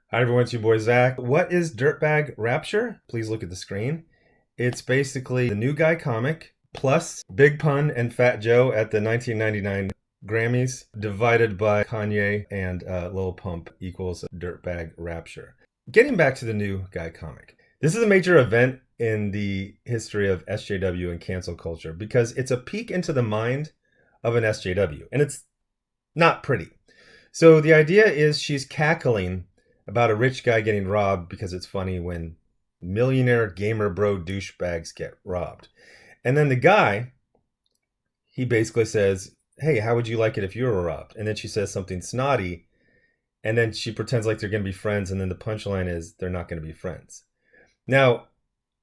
Hi everyone, it's your boy Zach. What is Dirtbag Rapture? Please look at the screen. It's basically the new guy comic plus Big Pun and Fat Joe at the 1999 Grammys divided by Kanye and Lil Pump equals Dirtbag Rapture. Getting back to the new guy comic. This is a major event in the history of SJW and cancel culture because it's a peek into the mind of an SJW and it's not pretty. So the idea is she's cackling about a rich guy getting robbed because it's funny when millionaire gamer bro douchebags get robbed. And then the guy, he basically says, hey, how would you like it if you were robbed? And then she says something snotty, and then she pretends like they're going to be friends, and then the punchline is they're not going to be friends. Now,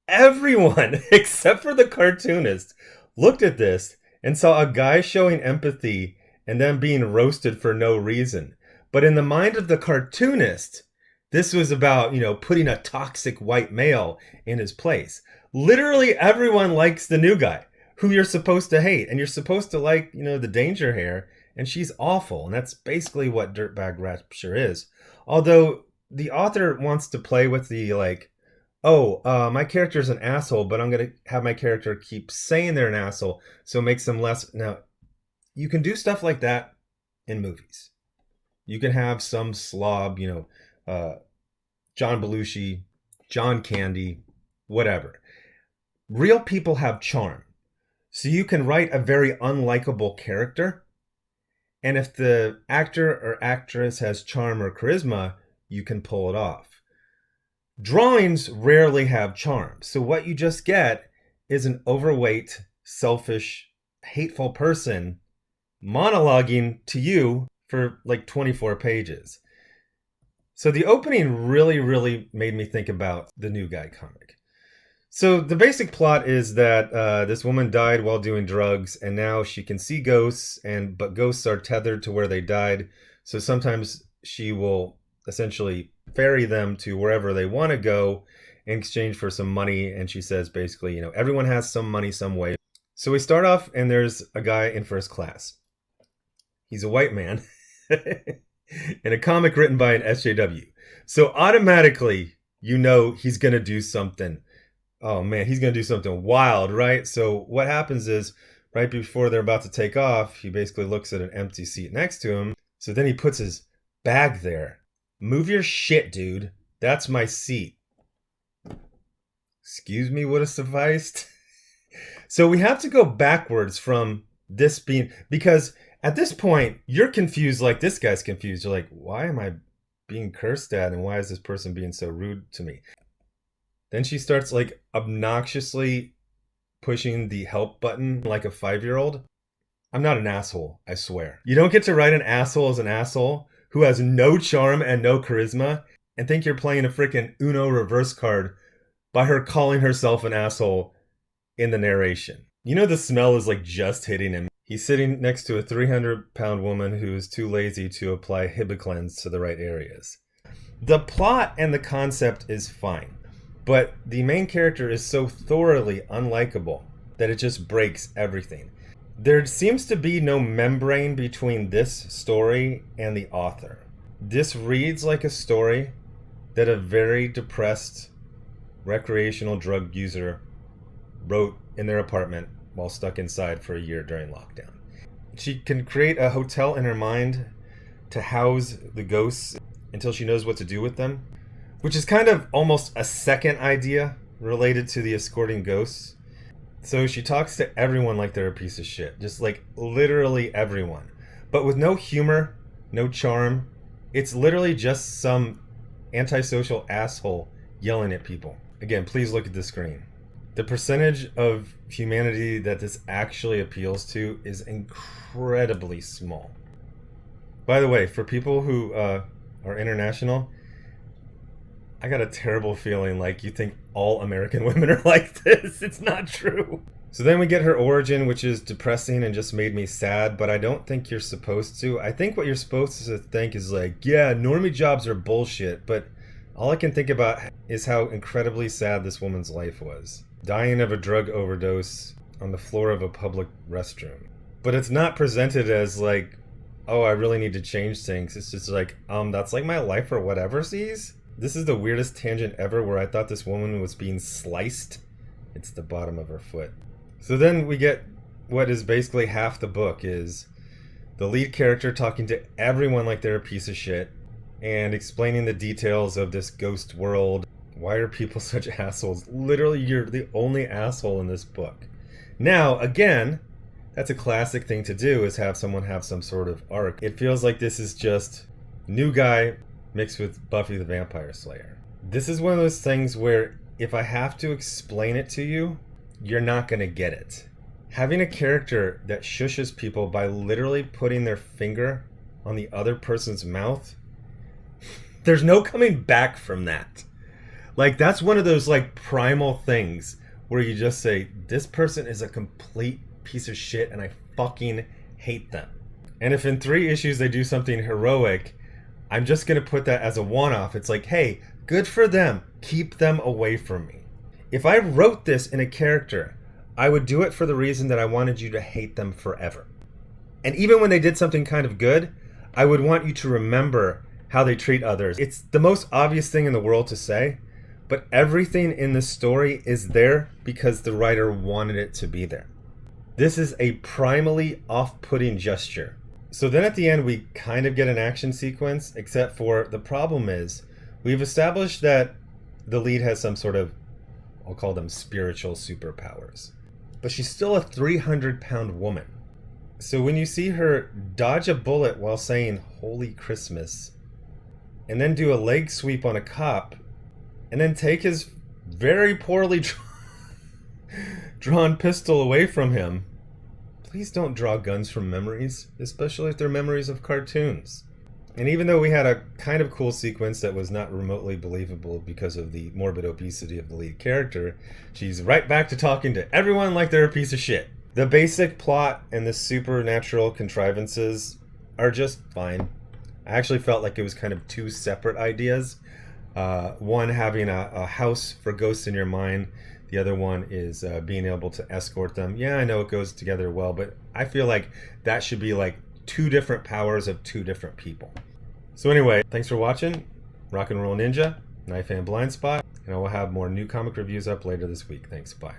everyone except for the cartoonist looked at this and saw a guy showing empathy and then being roasted for no reason. But in the mind of the cartoonist, this was about, putting a toxic white male in his place. Literally everyone likes the new guy who you're supposed to hate. And you're supposed to like, the danger hair. And she's awful. And that's basically what Dirtbag Rapture is. Although the author wants to play with the my character's an asshole, but I'm going to have my character keep saying they're an asshole. So it makes them less. Now, you can do stuff like that in movies. You can have some slob, John Belushi, John Candy, whatever. Real people have charm. So you can write a very unlikable character. And if the actor or actress has charm or charisma, you can pull it off. Drawings rarely have charm. So what you just get is an overweight, selfish, hateful person monologuing to you for like 24 pages. So the opening really made me think about the new guy comic. So the basic plot is that this woman died while doing drugs, and now she can see ghosts, but ghosts are tethered to where they died. So sometimes she will essentially ferry them to wherever they want to go in exchange for some money. And she says basically, everyone has some money some way. So we start off and there's a guy in first class. He's a white man in a comic written by an SJW. So automatically, he's going to do something. Oh man, he's going to do something wild, right? So what happens is right before they're about to take off, he basically looks at an empty seat next to him. So then he puts his bag there. Move your shit, dude. That's my seat. Excuse me, would have sufficed. So we have to go backwards from this being, because at this point, you're confused like this guy's confused. You're like, why am I being cursed at? And why is this person being so rude to me? Then she starts like obnoxiously pushing the help button like a 5-year-old. I'm not an asshole, I swear. You don't get to write an asshole as an asshole who has no charm and no charisma and think you're playing a freaking Uno reverse card by her calling herself an asshole in the narration. The smell is like just hitting him. He's sitting next to a 300-pound woman who is too lazy to apply Hibiclens to the right areas. The plot and the concept is fine, but the main character is so thoroughly unlikable that it just breaks everything. There seems to be no membrane between this story and the author. This reads like a story that a very depressed recreational drug user wrote in their apartment while stuck inside for a year during lockdown. She can create a hotel in her mind to house the ghosts until she knows what to do with them, which is kind of almost a second idea related to the escorting ghosts. So she talks to everyone like they're a piece of shit, just like literally everyone, but with no humor, no charm. It's literally just some antisocial asshole yelling at people. Again, please look at the screen. The percentage of humanity that this actually appeals to is incredibly small. By the way, for people who are international, I got a terrible feeling like you think all American women are like this. It's not true. So then we get her origin, which is depressing and just made me sad, but I don't think you're supposed to. I think what you're supposed to think is like, yeah, normie jobs are bullshit, but all I can think about is how incredibly sad this woman's life was. Dying of a drug overdose on the floor of a public restroom. But it's not presented as like oh, I really need to change things. It's just like, that's like my life or whatever sees. This is the weirdest tangent ever where I thought this woman was being sliced. It's the bottom of her foot. So then we get what is basically half the book is the lead character talking to everyone like they're a piece of shit and explaining the details of this ghost world. Why are people such assholes? Literally, you're the only asshole in this book. Now, again, that's a classic thing to do, is have someone have some sort of arc. It feels like this is just new guy mixed with Buffy the Vampire Slayer. This is one of those things where if I have to explain it to you, you're not going to get it. Having a character that shushes people by literally putting their finger on the other person's mouth, there's no coming back from that. Like, that's one of those like primal things where you just say, this person is a complete piece of shit and I fucking hate them. And if in 3 issues they do something heroic, I'm just going to put that as a one-off. It's like, hey, good for them. Keep them away from me. If I wrote this in a character, I would do it for the reason that I wanted you to hate them forever. And even when they did something kind of good, I would want you to remember how they treat others. It's the most obvious thing in the world to say, but everything in the story is there because the writer wanted it to be there. This is a primally off-putting gesture. So then at the end, we kind of get an action sequence, except for the problem is we've established that the lead has some sort of, I'll call them spiritual superpowers. But she's still a 300-pound woman. So when you see her dodge a bullet while saying Holy Christmas, and then do a leg sweep on a cop, and then take his very poorly drawn pistol away from him, please don't draw guns from memories, especially if they're memories of cartoons. And even though we had a kind of cool sequence that was not remotely believable because of the morbid obesity of the lead character, she's right back to talking to everyone like they're a piece of shit. The basic plot and the supernatural contrivances are just fine. I actually felt like it was kind of 2 separate ideas. One having a house for ghosts in your mind. The other one is being able to escort them. Yeah, I know it goes together well, but I feel like that should be like 2 different powers of 2 different people. So anyway, thanks for watching. Rock and Roll Ninja, Knife and Blind Spot, and I will have more new comic reviews up later this week. Thanks, bye.